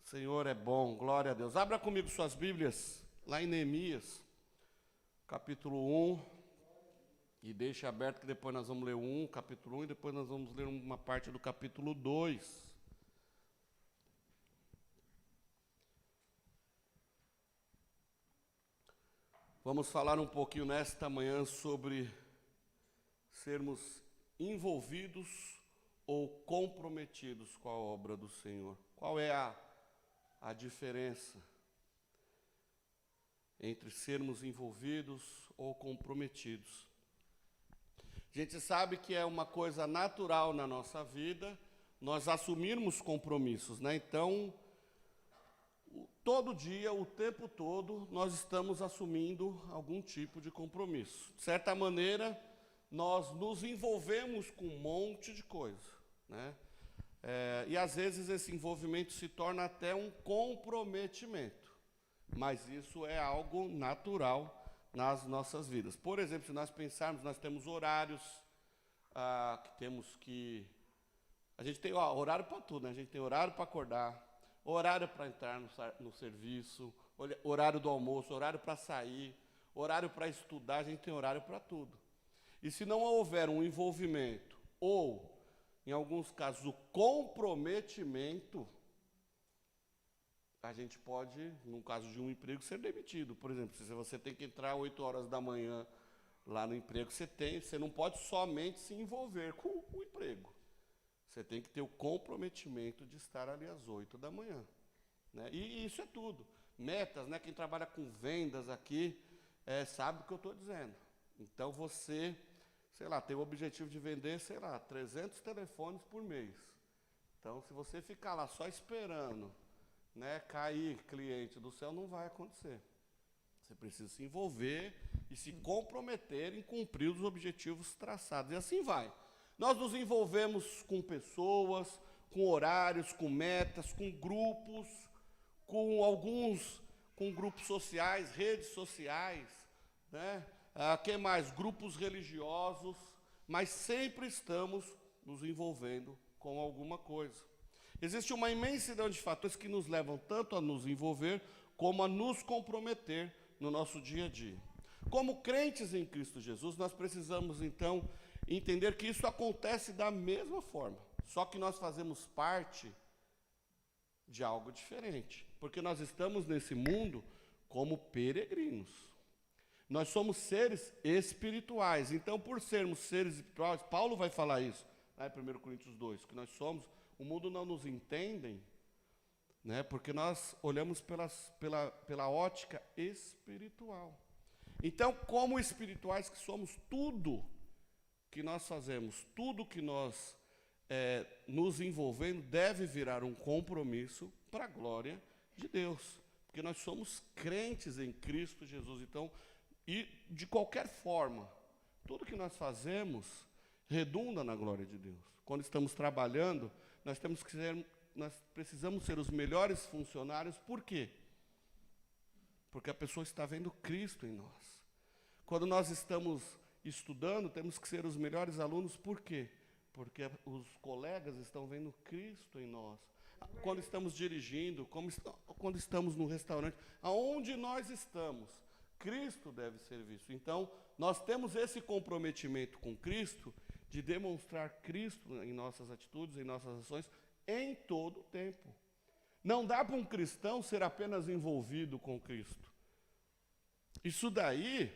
Senhor é bom, glória a Deus. Abra comigo suas Bíblias, lá em Neemias, capítulo 1, e deixe aberto que depois nós vamos ler o 1, capítulo 1, e depois nós vamos ler uma parte do capítulo 2. Vamos falar um pouquinho nesta manhã sobre sermos envolvidos ou comprometidos com a obra do Senhor. Qual é a diferença entre sermos envolvidos ou comprometidos? A gente sabe que é uma coisa natural na nossa vida nós assumirmos compromissos, né? Então, todo dia, o tempo todo, nós estamos assumindo algum tipo de compromisso. De certa maneira, nós nos envolvemos com um monte de coisa, né? E às vezes esse envolvimento se torna até um comprometimento, mas isso é algo natural nas nossas vidas. Por exemplo, se nós pensarmos, nós temos horários que temos que... A gente tem horário para tudo, né? A gente tem horário para acordar, horário para entrar no serviço, horário do almoço, horário para sair, horário para estudar, a gente tem horário para tudo. E se não houver um envolvimento ou, em alguns casos, o comprometimento, a gente pode, no caso de um emprego, ser demitido. Por exemplo, se você tem que entrar 8 horas da manhã lá no emprego que você não pode somente se envolver com o emprego. Você tem que ter o comprometimento de estar ali às 8 da manhã, né? E isso é tudo. Metas, né? Quem trabalha com vendas aqui sabe o que eu estou dizendo. Então você, sei lá, tem o objetivo de vender, sei lá, 300 telefones por mês. Então, se você ficar lá só esperando, né, cair cliente do céu, não vai acontecer. Você precisa se envolver e se comprometer em cumprir os objetivos traçados. E assim vai. Nós nos envolvemos com pessoas, com horários, com metas, com grupos, com grupos sociais, redes sociais, né? Que mais? Grupos religiosos, mas sempre estamos nos envolvendo com alguma coisa. Existe uma imensidão de fatores que nos levam tanto a nos envolver como a nos comprometer no nosso dia a dia. Como crentes em Cristo Jesus, nós precisamos, então, entender que isso acontece da mesma forma, só que nós fazemos parte de algo diferente, porque nós estamos nesse mundo como peregrinos. Nós somos seres espirituais, então, por sermos seres espirituais, Paulo vai falar isso, lá em 1 Coríntios 2, que nós somos, o mundo não nos entende, né, porque nós olhamos pela ótica espiritual. Então, como espirituais que somos, tudo que nós fazemos, tudo que nós nos envolvendo, deve virar um compromisso para a glória de Deus, porque nós somos crentes em Cristo Jesus. Então, e de qualquer forma, tudo que nós fazemos redunda na glória de Deus. Quando estamos trabalhando, nós precisamos ser os melhores funcionários. Por quê? Porque a pessoa está vendo Cristo em nós. Quando nós estamos estudando, temos que ser os melhores alunos. Por quê? Porque os colegas estão vendo Cristo em nós. Quando estamos dirigindo, quando estamos no restaurante, aonde nós estamos, Cristo deve ser visto. Então, nós temos esse comprometimento com Cristo de demonstrar Cristo em nossas atitudes, em nossas ações, em todo o tempo. Não dá para um cristão ser apenas envolvido com Cristo. Isso daí,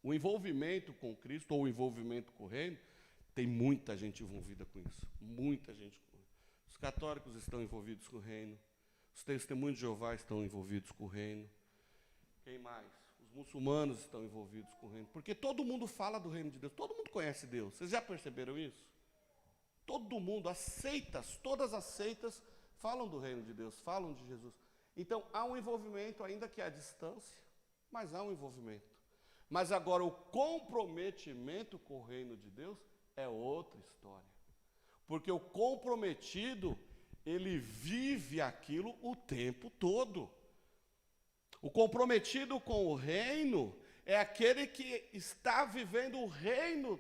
o envolvimento com Cristo, ou o envolvimento com o reino, tem muita gente envolvida com isso. Muita gente. Os católicos estão envolvidos com o reino. Os testemunhos de Jeová estão envolvidos com o reino. Quem mais? Os muçulmanos estão envolvidos com o reino. Porque todo mundo fala do reino de Deus. Todo mundo conhece Deus. Vocês já perceberam isso? Todo mundo, todas as seitas falam do reino de Deus, falam de Jesus. Então, há um envolvimento, ainda que à distância, mas há um envolvimento. Mas agora, o comprometimento com o reino de Deus é outra história. Porque o comprometido, ele vive aquilo o tempo todo. O comprometido com o reino é aquele que está vivendo o reino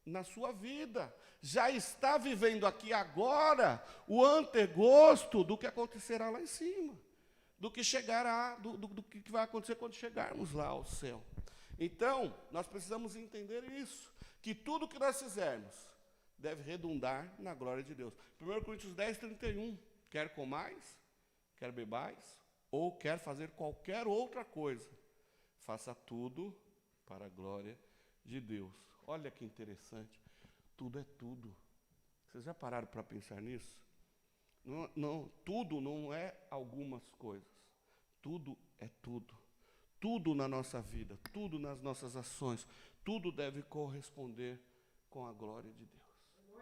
na sua vida. Já está vivendo aqui agora o antegosto do que acontecerá lá em cima, do que chegará, do que vai acontecer quando chegarmos lá ao céu. Então, nós precisamos entender isso, que tudo que nós fizermos deve redundar na glória de Deus. 1 Coríntios 10, 31, quer comais, quer bebais, ou quer fazer qualquer outra coisa, faça tudo para a glória de Deus. Olha que interessante, tudo é tudo. Vocês já pararam para pensar nisso? Tudo não é algumas coisas, tudo é tudo. Tudo na nossa vida, tudo nas nossas ações, tudo deve corresponder com a glória de Deus.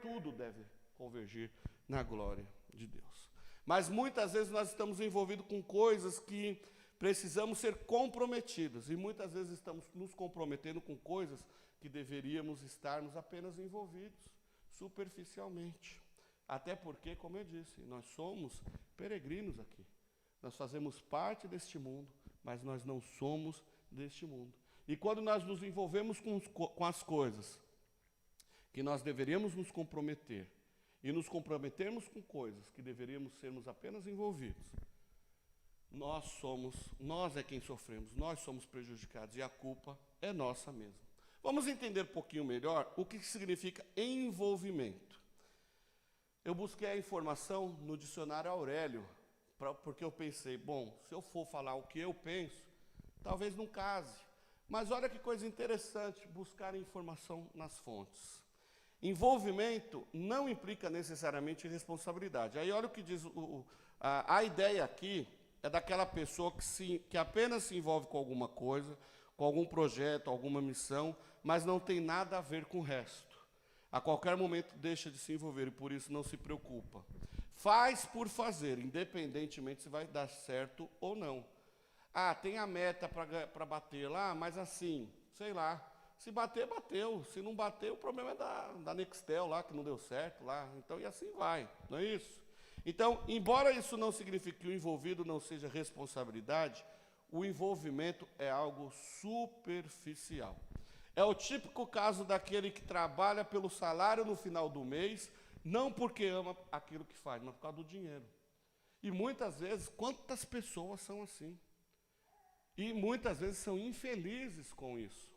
Tudo deve convergir na glória de Deus. Mas muitas vezes nós estamos envolvidos com coisas que precisamos ser comprometidos. E muitas vezes estamos nos comprometendo com coisas que deveríamos estarmos apenas envolvidos, superficialmente. Até porque, como eu disse, nós somos peregrinos aqui. Nós fazemos parte deste mundo, mas nós não somos deste mundo. E quando nós nos envolvemos com as coisas que nós deveríamos nos comprometer, e nos comprometermos com coisas que deveríamos sermos apenas envolvidos, nós é quem sofremos, nós somos prejudicados, e a culpa é nossa mesmo. Vamos entender um pouquinho melhor o que significa envolvimento. Eu busquei a informação no dicionário Aurélio, porque eu pensei, bom, se eu for falar o que eu penso, talvez não case. Mas olha que coisa interessante, buscar informação nas fontes. Envolvimento não implica necessariamente responsabilidade. Aí olha o que diz, a ideia aqui é daquela pessoa que apenas se envolve com alguma coisa, com algum projeto, alguma missão, mas não tem nada a ver com o resto. A qualquer momento deixa de se envolver e por isso não se preocupa. Faz por fazer, independentemente se vai dar certo ou não. Ah, tem a meta para bater lá, mas assim, sei lá, se bater, bateu. Se não bater, o problema é da Nextel lá, que não deu certo lá. Então, e assim vai, não é isso? Então, embora isso não signifique que o envolvido não seja responsabilidade, o envolvimento é algo superficial. É o típico caso daquele que trabalha pelo salário no final do mês, não porque ama aquilo que faz, mas por causa do dinheiro. E muitas vezes, quantas pessoas são assim? E muitas vezes são infelizes com isso.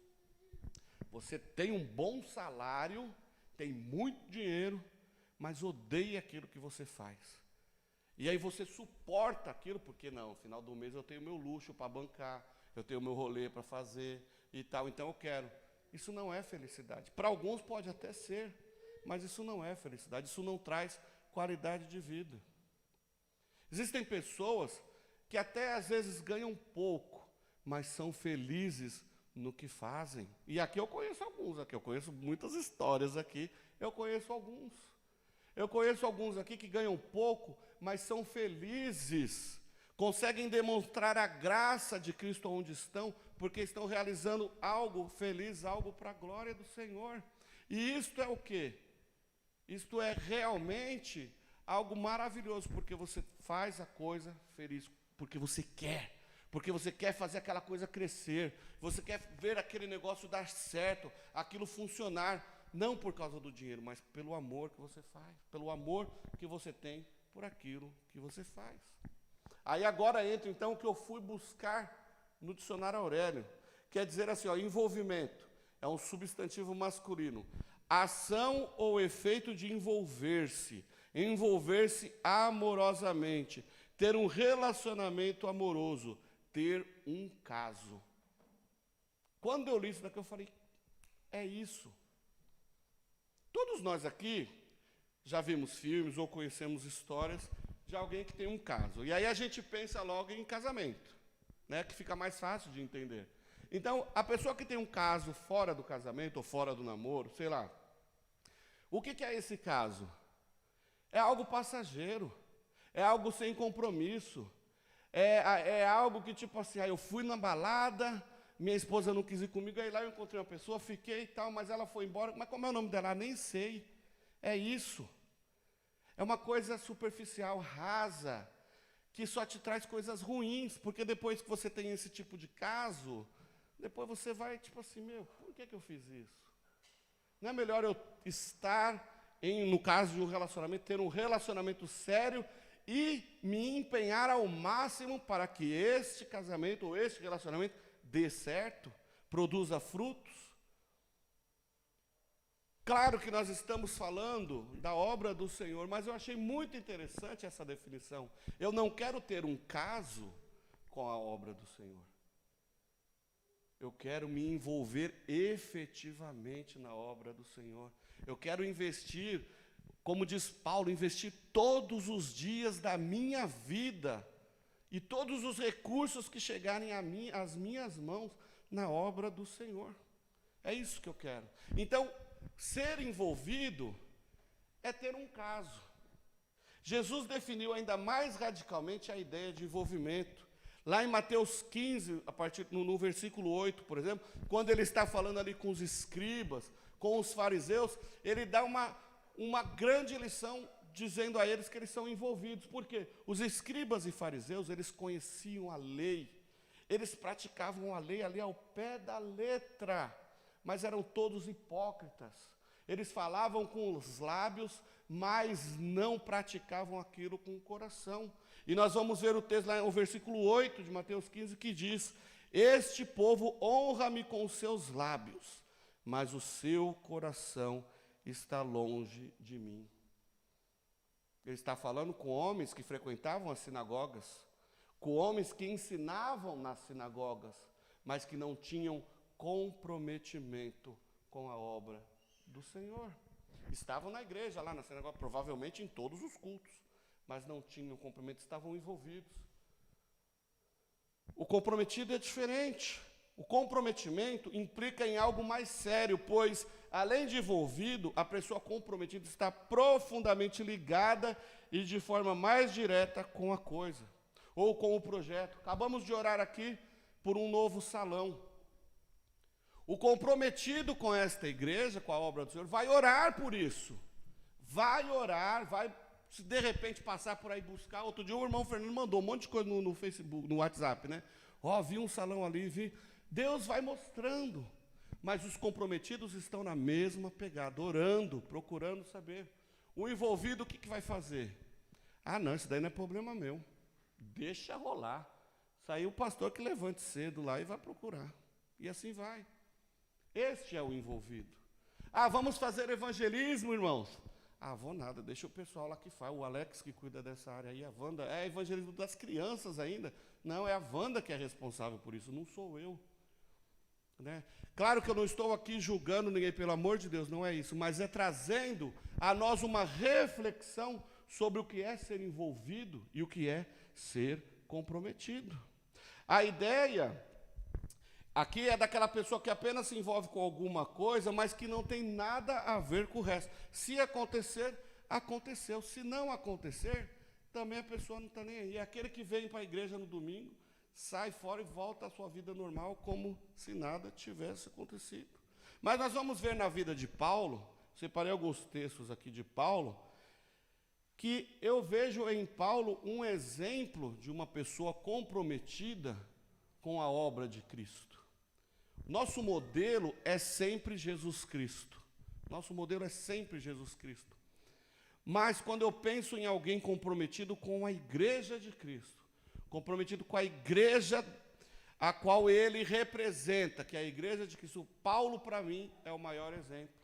Você tem um bom salário, tem muito dinheiro, mas odeia aquilo que você faz. E aí você suporta aquilo, porque não, no final do mês eu tenho meu luxo para bancar, eu tenho meu rolê para fazer e tal, então eu quero. Isso não é felicidade. Para alguns pode até ser, mas isso não é felicidade, isso não traz qualidade de vida. Existem pessoas que até às vezes ganham pouco, mas são felizes no que fazem. E aqui eu conheço alguns, eu conheço muitas histórias aqui, eu conheço alguns. Eu conheço alguns aqui que ganham pouco, mas são felizes, conseguem demonstrar a graça de Cristo onde estão, porque estão realizando algo feliz, algo para a glória do Senhor. E isto é o quê? Isto é realmente algo maravilhoso, porque você faz a coisa feliz, porque você quer fazer aquela coisa crescer, você quer ver aquele negócio dar certo, aquilo funcionar, não por causa do dinheiro, mas pelo amor que você faz, pelo amor que você tem por aquilo que você faz. Aí agora entra então o que eu fui buscar no dicionário Aurélio, quer dizer assim, envolvimento, é um substantivo masculino, ação ou efeito de envolver-se amorosamente, ter um relacionamento amoroso, ter um caso. Quando eu li isso daqui, eu falei, é isso. Todos nós aqui já vimos filmes ou conhecemos histórias de alguém que tem um caso. E aí a gente pensa logo em casamento, né, que fica mais fácil de entender. Então, a pessoa que tem um caso fora do casamento ou fora do namoro, sei lá, o que é esse caso? É algo passageiro, é algo sem compromisso, é algo que tipo assim, eu fui na balada, minha esposa não quis ir comigo, aí lá eu encontrei uma pessoa, fiquei e tal, mas ela foi embora, mas como é o nome dela? Nem sei. É isso. É uma coisa superficial, rasa, que só te traz coisas ruins, porque depois que você tem esse tipo de caso, depois você vai tipo assim, por que eu fiz isso? Não é melhor eu estar, no caso de um relacionamento, ter um relacionamento sério e me empenhar ao máximo para que este casamento ou este relacionamento dê certo, produza frutos? Claro que nós estamos falando da obra do Senhor, mas eu achei muito interessante essa definição. Eu não quero ter um caso com a obra do Senhor. Eu quero me envolver efetivamente na obra do Senhor. Eu quero investir, como diz Paulo, investir todos os dias da minha vida e todos os recursos que chegarem às minhas mãos na obra do Senhor. É isso que eu quero. Então, ser envolvido é ter um caso. Jesus definiu ainda mais radicalmente a ideia de envolvimento. Lá em Mateus 15, a partir no versículo 8, por exemplo, quando ele está falando ali com os escribas, com os fariseus, ele dá uma grande lição dizendo a eles que eles são envolvidos. Por quê? Os escribas e fariseus, eles conheciam a lei, eles praticavam a lei ali ao pé da letra, mas eram todos hipócritas. Eles falavam com os lábios, mas não praticavam aquilo com o coração. E nós vamos ver o texto lá, o versículo 8 de Mateus 15, que diz: este povo honra-me com os seus lábios, mas o seu coração está longe de mim. Ele está falando com homens que frequentavam as sinagogas, com homens que ensinavam nas sinagogas, mas que não tinham comprometimento com a obra do Senhor. Estavam na igreja, lá na sinagoga, provavelmente em todos os cultos, mas não tinham comprometimento, estavam envolvidos. O comprometido é diferente. O comprometimento implica em algo mais sério, pois, além de envolvido, a pessoa comprometida está profundamente ligada e de forma mais direta com a coisa, ou com o projeto. Acabamos de orar aqui por um novo salão. O comprometido com esta igreja, com a obra do Senhor, vai orar por isso. Vai orar, vai, se de repente passar por aí buscar. Outro dia o irmão Fernando mandou um monte de coisa no Facebook, no WhatsApp, né? Vi um salão ali, vi. Deus vai mostrando. Mas os comprometidos estão na mesma pegada, orando, procurando saber. O envolvido, o que vai fazer? Não, isso daí não é problema meu. Deixa rolar. Saiu o pastor que levante cedo lá e vai procurar. E assim vai. Este é o envolvido. Vamos fazer evangelismo, irmãos? Vou nada, deixa o pessoal lá que faz, o Alex que cuida dessa área aí, a Wanda, é evangelismo das crianças ainda. Não, é a Wanda que é responsável por isso, não sou eu. Né? Claro que eu não estou aqui julgando ninguém, pelo amor de Deus, não é isso, mas é trazendo a nós uma reflexão sobre o que é ser envolvido e o que é ser comprometido. A ideia aqui é daquela pessoa que apenas se envolve com alguma coisa, mas que não tem nada a ver com o resto. Se acontecer, aconteceu. Se não acontecer, também a pessoa não está nem aí. É aquele que vem para a igreja no domingo, sai fora e volta à sua vida normal, como se nada tivesse acontecido. Mas nós vamos ver na vida de Paulo, separei alguns textos aqui de Paulo, que eu vejo em Paulo um exemplo de uma pessoa comprometida com a obra de Cristo. Nosso modelo é sempre Jesus Cristo. Nosso modelo é sempre Jesus Cristo. Mas quando eu penso em alguém comprometido com a igreja de Cristo, comprometido com a igreja a qual ele representa, que é a igreja de Cristo, Paulo, para mim, é o maior exemplo.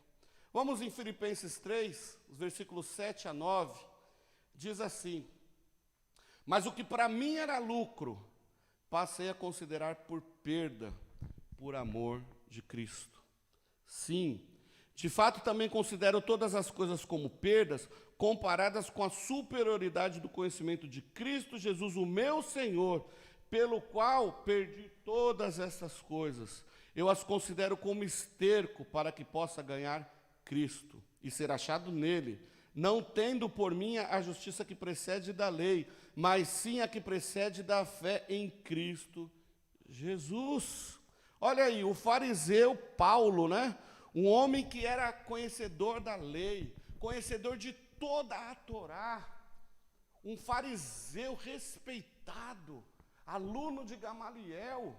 Vamos em Filipenses 3, os versículos 7 a 9, diz assim: mas o que para mim era lucro, passei a considerar por perda, por amor de Cristo. Sim, de fato também considero todas as coisas como perdas, comparadas com a superioridade do conhecimento de Cristo Jesus, o meu Senhor, pelo qual perdi todas essas coisas. Eu as considero como esterco para que possa ganhar Cristo e ser achado nele, não tendo por mim a justiça que precede da lei, mas sim a que precede da fé em Cristo Jesus. Olha aí, o fariseu Paulo, né? Um homem que era conhecedor da lei, conhecedor de toda a Torá, um fariseu respeitado, aluno de Gamaliel.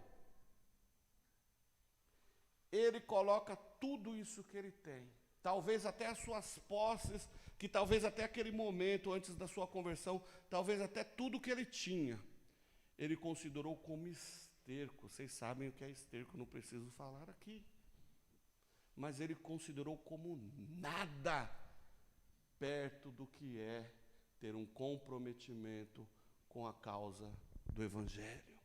Ele coloca tudo isso que ele tem talvez até as suas posses, que talvez até aquele momento, antes da sua conversão, talvez até tudo que ele tinha, ele considerou como esterco. Vocês sabem o que é esterco, não preciso falar aqui. Mas ele considerou como nada perto do que é ter um comprometimento com a causa do Evangelho.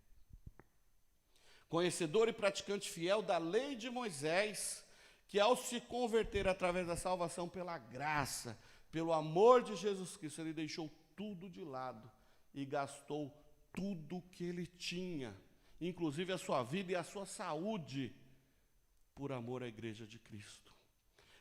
Conhecedor e praticante fiel da lei de Moisés, que ao se converter através da salvação pela graça, pelo amor de Jesus Cristo, ele deixou tudo de lado e gastou tudo que ele tinha, inclusive a sua vida e a sua saúde, por amor à igreja de Cristo.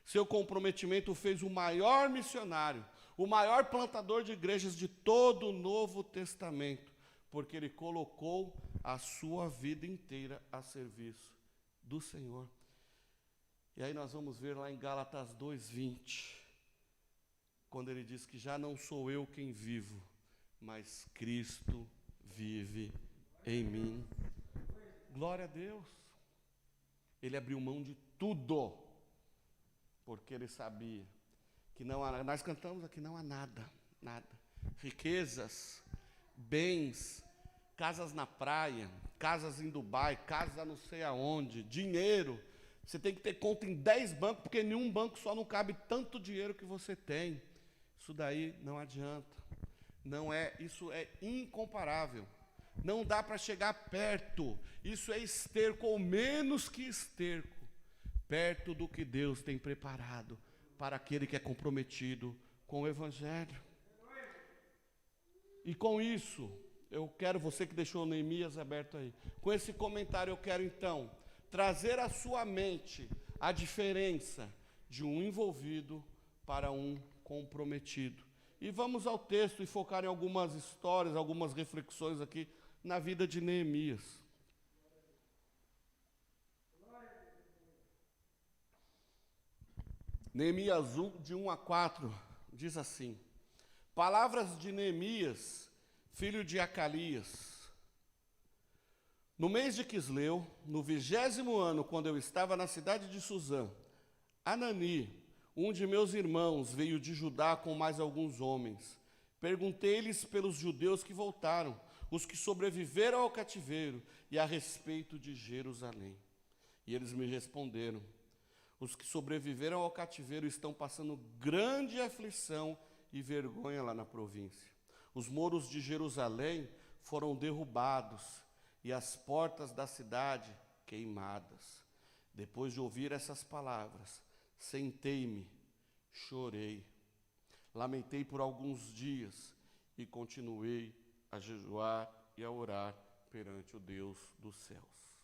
Seu comprometimento fez o maior missionário, o maior plantador de igrejas de todo o Novo Testamento, porque ele colocou a sua vida inteira a serviço do Senhor. E aí nós vamos ver lá em Gálatas 2:20, quando ele diz que já não sou eu quem vivo, mas Cristo vive em mim. Glória a Deus. Ele abriu mão de tudo, porque ele sabia que não há, nós cantamos aqui, não há nada, nada. Riquezas, bens, casas na praia, casas em Dubai, casa não sei aonde, dinheiro. Você tem que ter conta em 10 bancos, porque nenhum banco só não cabe tanto dinheiro que você tem. Isso daí não adianta. Não é, isso é incomparável. Não dá para chegar perto. Isso é esterco, ou menos que esterco, perto do que Deus tem preparado para aquele que é comprometido com o Evangelho. E com isso, eu quero, você que deixou o Neemias aberto aí, com esse comentário eu quero então trazer à sua mente a diferença de um envolvido para um comprometido. E vamos ao texto e focar em algumas histórias, algumas reflexões aqui na vida de Neemias. Neemias 1, de 1 a 4, diz assim: palavras de Neemias, filho de Acalias. No mês de Quisleu, no 20º ano, quando eu estava na cidade de Suzã, Anani, um de meus irmãos, veio de Judá com mais alguns homens. Perguntei-lhes pelos judeus que voltaram, os que sobreviveram ao cativeiro, e a respeito de Jerusalém. E eles me responderam: os que sobreviveram ao cativeiro estão passando grande aflição e vergonha lá na província. Os muros de Jerusalém foram derrubados e as portas da cidade queimadas. Depois de ouvir essas palavras, sentei-me, chorei, lamentei por alguns dias e continuei a jejuar e a orar perante o Deus dos céus.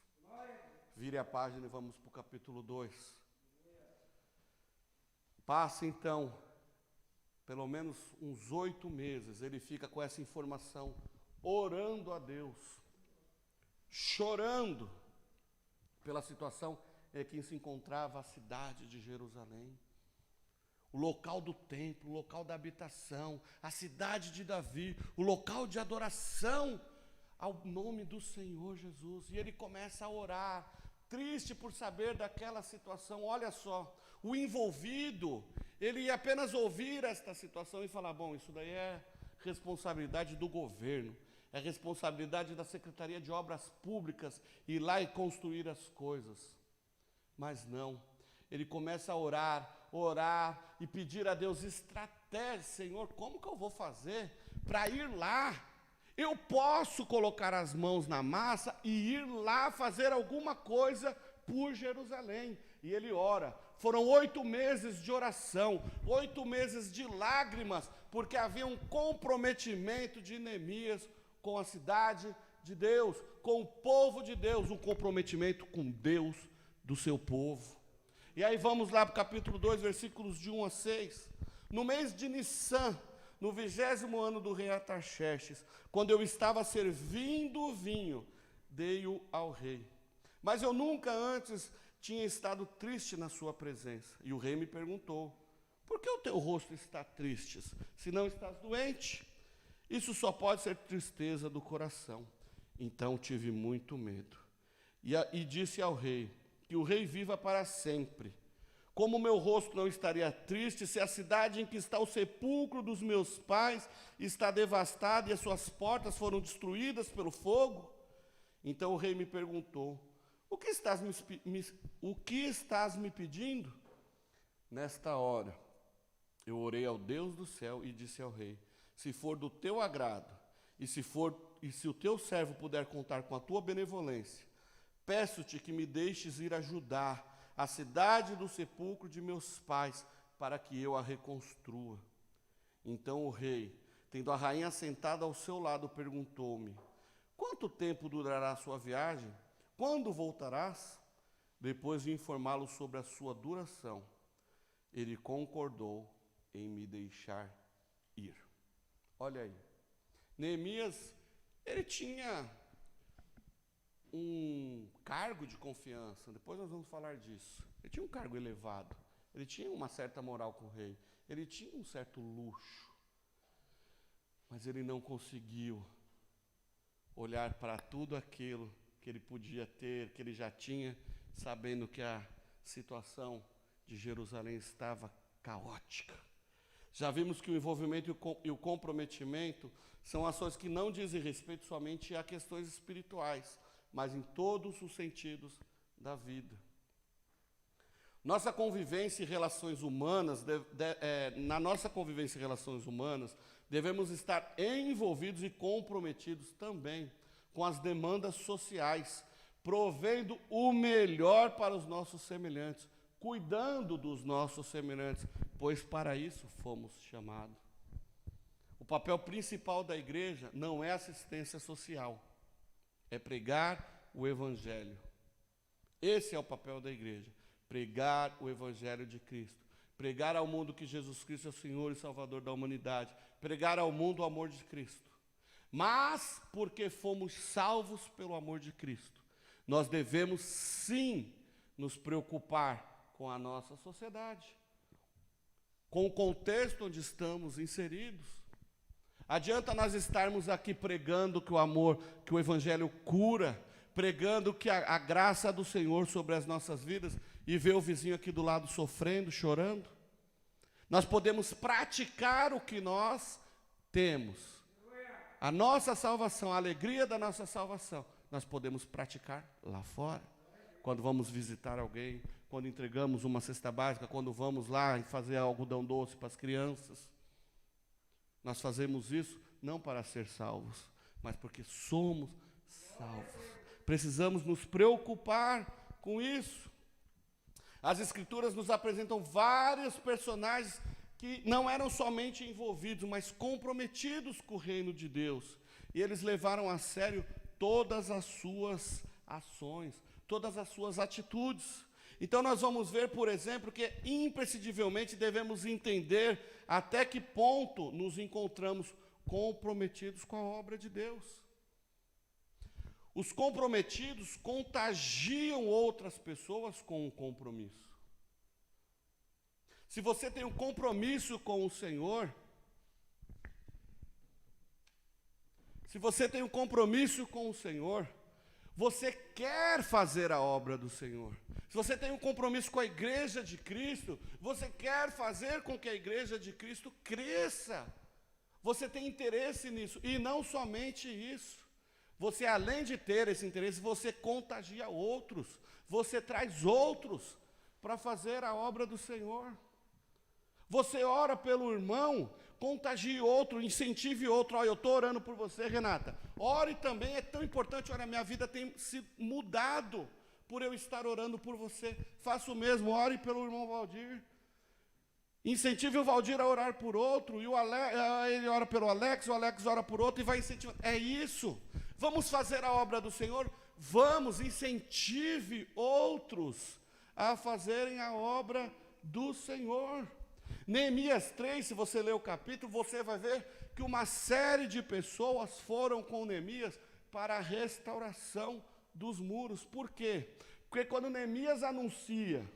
Vire a página e vamos para o capítulo 2. Passa então, pelo menos uns 8 meses, ele fica com essa informação, orando a Deus, chorando pela situação em que se encontrava a cidade de Jerusalém, o local do templo, o local da habitação, a cidade de Davi, o local de adoração ao nome do Senhor Jesus. E ele começa a orar, triste por saber daquela situação. Olha só, o envolvido, ele ia apenas ouvir esta situação e falar: bom, isso daí é responsabilidade do governo, é responsabilidade da Secretaria de Obras Públicas ir lá e construir as coisas. Mas não, ele começa a orar e pedir a Deus estratégia. Senhor, como que eu vou fazer para ir lá? Eu posso colocar as mãos na massa e ir lá fazer alguma coisa por Jerusalém. E ele ora. Foram 8 meses de oração, 8 meses de lágrimas, porque havia um comprometimento de Neemias com a cidade de Deus, com o povo de Deus, um comprometimento com Deus do seu povo. E aí vamos lá para o capítulo 2, versículos de 1 a 6. No mês de Nissan, no 20º ano do rei Artaxerxes, quando eu estava servindo o vinho, dei-o ao rei. Mas eu nunca antes tinha estado triste na sua presença. E o rei me perguntou: por que o teu rosto está triste, se não estás doente? Isso só pode ser tristeza do coração. Então tive muito medo. E disse ao rei: que o rei viva para sempre. Como meu rosto não estaria triste se a cidade em que está o sepulcro dos meus pais está devastada e as suas portas foram destruídas pelo fogo? Então o rei me perguntou, o que estás me pedindo? Nesta hora, eu orei ao Deus do céu e disse ao rei, se for do teu agrado, e se o teu servo puder contar com a tua benevolência, peço-te que me deixes ir ajudar a cidade do sepulcro de meus pais, para que eu a reconstrua. Então o rei, tendo a rainha sentada ao seu lado, perguntou-me, quanto tempo durará a sua viagem? Quando voltarás? Depois de informá-lo sobre a sua duração, ele concordou em me deixar ir. Olha aí, Neemias, ele tinha um cargo de confiança, depois nós vamos falar disso. Ele tinha um cargo elevado, ele tinha uma certa moral com o rei, ele tinha um certo luxo, mas ele não conseguiu olhar para tudo aquilo que ele podia ter, que ele já tinha, sabendo que a situação de Jerusalém estava caótica. Já vimos que o envolvimento e o comprometimento são ações que não dizem respeito somente a questões espirituais, mas em todos os sentidos da vida. Nossa convivência e relações humanas, na nossa convivência e relações humanas, devemos estar envolvidos e comprometidos também com as demandas sociais, provendo o melhor para os nossos semelhantes, cuidando dos nossos semelhantes, pois para isso fomos chamados. O papel principal da igreja não é assistência social, é pregar o Evangelho. Esse é o papel da igreja, pregar o Evangelho de Cristo, pregar ao mundo que Jesus Cristo é o Senhor e Salvador da humanidade, pregar ao mundo o amor de Cristo. Mas, porque fomos salvos pelo amor de Cristo, nós devemos sim nos preocupar com a nossa sociedade, com o contexto onde estamos inseridos. Adianta nós estarmos aqui pregando que o amor, que o Evangelho cura, pregando que a graça do Senhor sobre as nossas vidas e ver o vizinho aqui do lado sofrendo, chorando? Nós podemos praticar o que nós temos. A nossa salvação, a alegria da nossa salvação, nós podemos praticar lá fora. Quando vamos visitar alguém, quando entregamos uma cesta básica, quando vamos lá fazer algodão doce para as crianças. Nós fazemos isso não para ser salvos, mas porque somos salvos. Precisamos nos preocupar com isso. As Escrituras nos apresentam vários personagens que não eram somente envolvidos, mas comprometidos com o reino de Deus. E eles levaram a sério todas as suas ações, todas as suas atitudes. Então nós vamos ver, por exemplo, que imprescindivelmente devemos entender até que ponto nos encontramos comprometidos com a obra de Deus. Os comprometidos contagiam outras pessoas com o compromisso. Se você tem um compromisso com o Senhor, você quer fazer a obra do Senhor. Se você tem um compromisso com a igreja de Cristo, você quer fazer com que a igreja de Cristo cresça. Você tem interesse nisso. E não somente isso. Você, além de ter esse interesse, você contagia outros. Você traz outros para fazer a obra do Senhor. Você ora pelo irmão, contagie outro, incentive outro. Olha, eu estou orando por você, Renata. Ore também, é tão importante. Olha, minha vida tem se mudado por eu estar orando por você. Faça o mesmo, ore pelo irmão Valdir. Incentive o Valdir a orar por outro, e ele ora pelo Alex, o Alex ora por outro e vai incentivando. É isso. Vamos fazer a obra do Senhor? Vamos, incentive outros a fazerem a obra do Senhor. Neemias 3, se você ler o capítulo, você vai ver que uma série de pessoas foram com Neemias para a restauração dos muros. Por quê? Porque quando Neemias anuncia,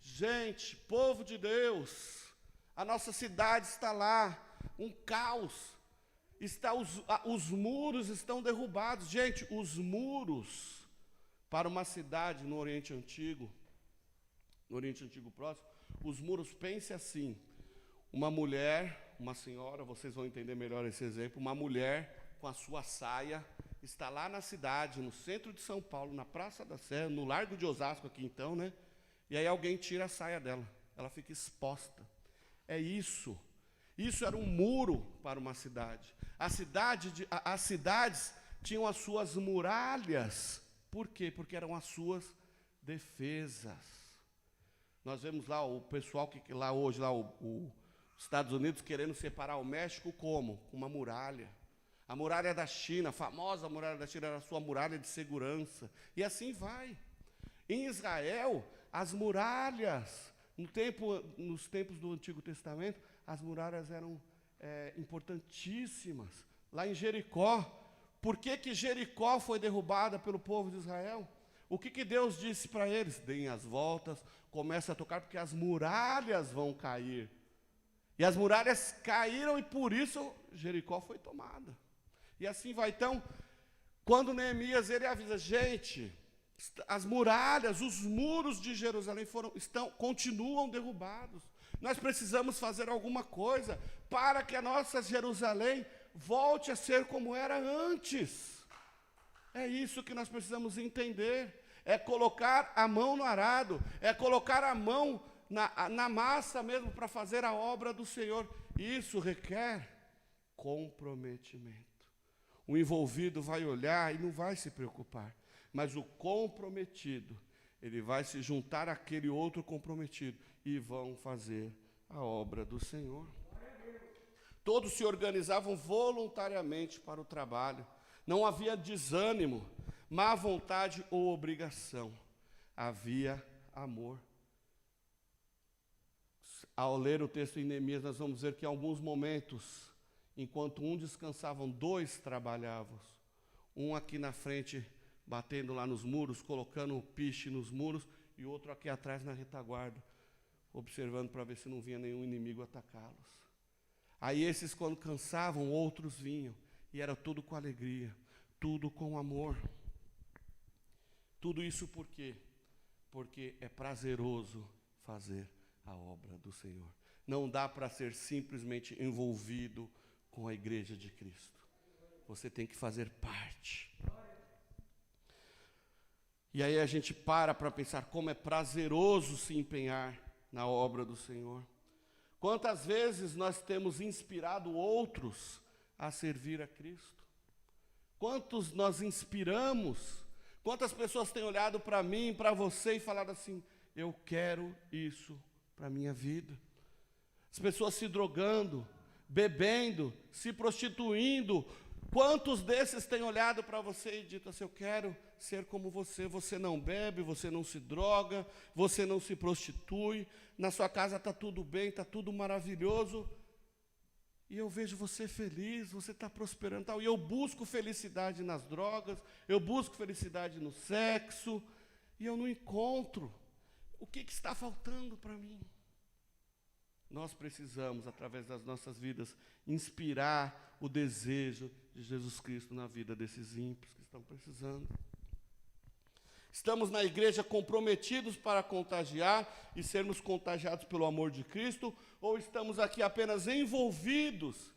gente, povo de Deus, a nossa cidade está lá, um caos, os muros estão derrubados. Gente, os muros para uma cidade no Oriente Antigo, no Oriente Antigo Próximo, os muros, pense assim, uma mulher, uma senhora, vocês vão entender melhor esse exemplo, uma mulher com a sua saia, está lá na cidade, no centro de São Paulo, na Praça da Sé, no Largo de Osasco aqui então, né? E aí alguém tira a saia dela, ela fica exposta. É isso. Isso era um muro para uma cidade. As cidades tinham as suas muralhas. Por quê? Porque eram as suas defesas. Nós vemos lá o pessoal que lá hoje, lá os Estados Unidos querendo separar o México como? Com uma muralha. A muralha da China, a famosa muralha da China, era a sua muralha de segurança. E assim vai. Em Israel, as muralhas, nos tempos do Antigo Testamento, as muralhas eram importantíssimas. Lá em Jericó, por que Jericó foi derrubada pelo povo de Israel? O que Deus disse para eles? Deem as voltas, comece a tocar, porque as muralhas vão cair. E as muralhas caíram e por isso Jericó foi tomada. E assim vai. Então, quando Neemias ele avisa, gente, as muralhas, os muros de Jerusalém continuam derrubados. Nós precisamos fazer alguma coisa para que a nossa Jerusalém volte a ser como era antes. É isso que nós precisamos entender. É colocar a mão no arado, é colocar a mão na massa mesmo para fazer a obra do Senhor. Isso requer comprometimento. O envolvido vai olhar e não vai se preocupar, mas o comprometido, ele vai se juntar àquele outro comprometido e vão fazer a obra do Senhor. Todos se organizavam voluntariamente para o trabalho. Não havia desânimo, má vontade ou obrigação. Havia amor. Ao ler o texto em Neemias, nós vamos ver que em alguns momentos, enquanto um descansavam, dois trabalhavam. Um aqui na frente, batendo lá nos muros, colocando o piche nos muros, e outro aqui atrás na retaguarda, observando para ver se não vinha nenhum inimigo atacá-los. Aí esses, quando cansavam, outros vinham, e era tudo com alegria, tudo com amor. Tudo isso por quê? Porque é prazeroso fazer a obra do Senhor. Não dá para ser simplesmente envolvido com a igreja de Cristo. Você tem que fazer parte. E aí a gente para pensar como é prazeroso se empenhar na obra do Senhor. Quantas vezes nós temos inspirado outros a servir a Cristo? Quantos nós inspiramos? Quantas pessoas têm olhado para mim, para você e falado assim, eu quero isso para a minha vida? As pessoas se drogando, bebendo, se prostituindo. Quantos desses têm olhado para você e dito assim, eu quero ser como você. Você não bebe, você não se droga, você não se prostitui, na sua casa está tudo bem, está tudo maravilhoso. E eu vejo você feliz, você está prosperando, tal. E eu busco felicidade nas drogas, eu busco felicidade no sexo, e eu não encontro. O que está faltando para mim? Nós precisamos, através das nossas vidas, inspirar o desejo de Jesus Cristo na vida desses ímpios que estão precisando. Estamos na igreja comprometidos para contagiar e sermos contagiados pelo amor de Cristo, ou estamos aqui apenas envolvidos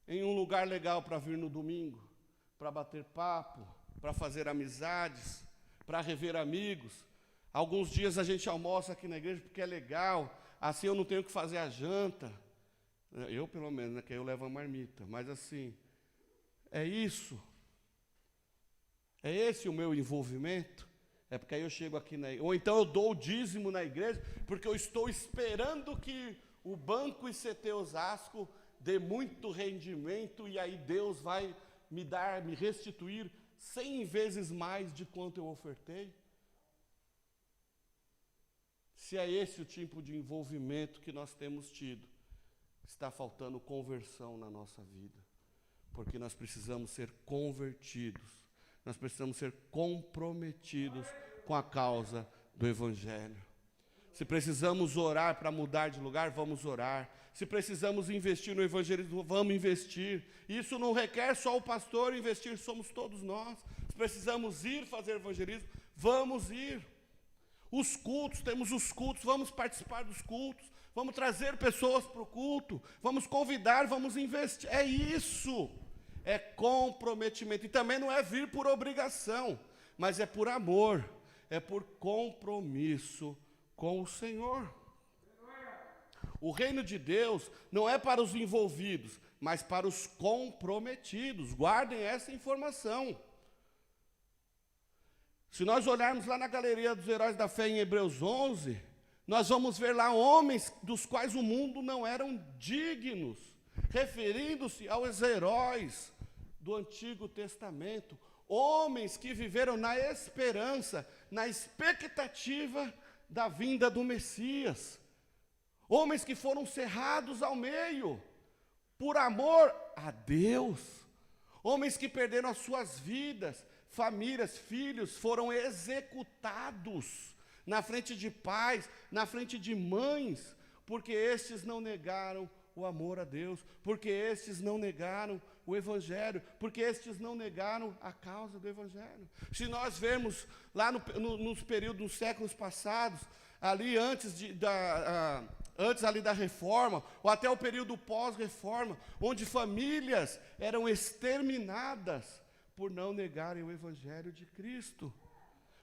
em um lugar legal para vir no domingo, para bater papo, para fazer amizades, para rever amigos? Alguns dias a gente almoça aqui na igreja porque é legal, assim eu não tenho que fazer a janta. Eu, pelo menos, né, que eu levo a marmita, mas assim, é isso. É esse o meu envolvimento? É porque aí eu chego aqui ou então eu dou o dízimo na igreja, porque eu estou esperando que o Banco ICT Osasco dê muito rendimento, e aí Deus vai me restituir 100 vezes mais de quanto eu ofertei. Se é esse o tipo de envolvimento que nós temos tido, está faltando conversão na nossa vida, porque nós precisamos ser convertidos. Nós precisamos ser comprometidos com a causa do Evangelho. Se precisamos orar para mudar de lugar, vamos orar. Se precisamos investir no evangelismo, vamos investir. Isso não requer só o pastor investir, somos todos nós. Se precisamos ir fazer evangelismo, vamos ir. Os cultos, temos os cultos, vamos participar dos cultos, vamos trazer pessoas para o culto, vamos convidar, vamos investir. É isso, é comprometimento. E também não é vir por obrigação, mas é por amor, é por compromisso com o Senhor. O reino de Deus não é para os envolvidos, mas para os comprometidos. Guardem essa informação. Se nós olharmos lá na galeria dos heróis da fé em Hebreus 11, nós vamos ver lá homens dos quais o mundo não eram dignos, referindo-se aos heróis do Antigo Testamento, homens que viveram na esperança, na expectativa da vinda do Messias, homens que foram cerrados ao meio, por amor a Deus, homens que perderam as suas vidas, famílias, filhos, foram executados na frente de pais, na frente de mães, porque estes não negaram o amor a Deus, porque estes não negaram o Evangelho, porque estes não negaram a causa do Evangelho. Se nós vermos lá nos períodos, nos séculos passados, ali antes ali da reforma, ou até o período pós-reforma, onde famílias eram exterminadas por não negarem o Evangelho de Cristo,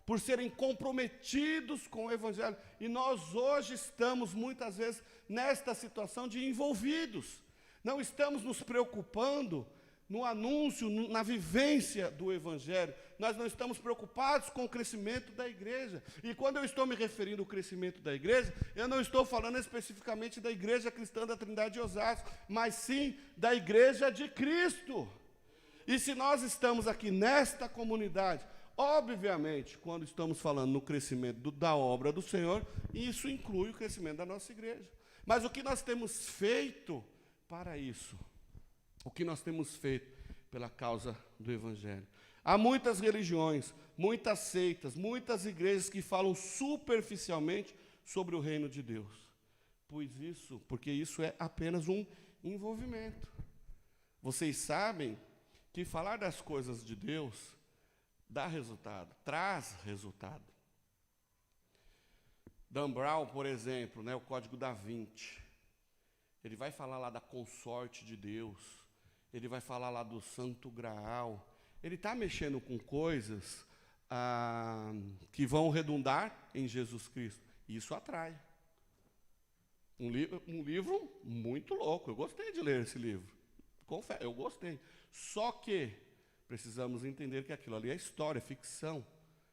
por serem comprometidos com o Evangelho. E nós hoje estamos, muitas vezes, nesta situação de envolvidos. Não estamos nos preocupando no anúncio, na vivência do Evangelho. Nós não estamos preocupados com o crescimento da igreja. E quando eu estou me referindo ao crescimento da igreja, eu não estou falando especificamente da Igreja Cristã da Trindade de Osasco, mas sim da Igreja de Cristo. E se nós estamos aqui nesta comunidade, obviamente, quando estamos falando no crescimento da obra do Senhor, isso inclui o crescimento da nossa igreja. Mas o que nós temos feito para isso? O que nós temos feito pela causa do Evangelho? Há muitas religiões, muitas seitas, muitas igrejas que falam superficialmente sobre o reino de Deus. Porque isso é apenas um envolvimento. Vocês sabem que falar das coisas de Deus dá resultado, traz resultado. Dan Brown, por exemplo, o Código da Vinci, ele vai falar lá da consorte de Deus, ele vai falar lá do Santo Graal, ele está mexendo com coisas que vão redundar em Jesus Cristo, e isso atrai. Um livro muito louco, eu gostei de ler esse livro, confesso, eu gostei. Só que precisamos entender que aquilo ali é história, é ficção.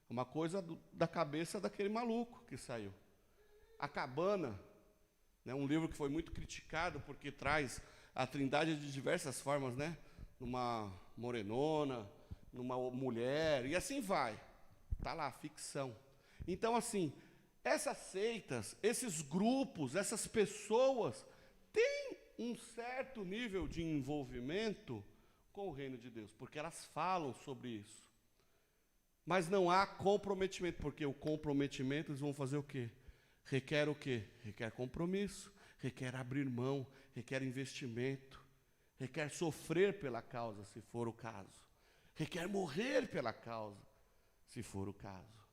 Uma coisa da cabeça daquele maluco que saiu. A Cabana, um livro que foi muito criticado porque traz a trindade de diversas formas, numa morenona, numa mulher, e assim vai. Está lá, ficção. Então, assim, essas seitas, esses grupos, essas pessoas, têm um certo nível de envolvimento com o reino de Deus, porque elas falam sobre isso. Mas não há comprometimento, porque o comprometimento eles vão fazer o quê? Requer o quê? Requer compromisso, requer abrir mão, requer investimento, requer sofrer pela causa, se for o caso, requer morrer pela causa, se for o caso.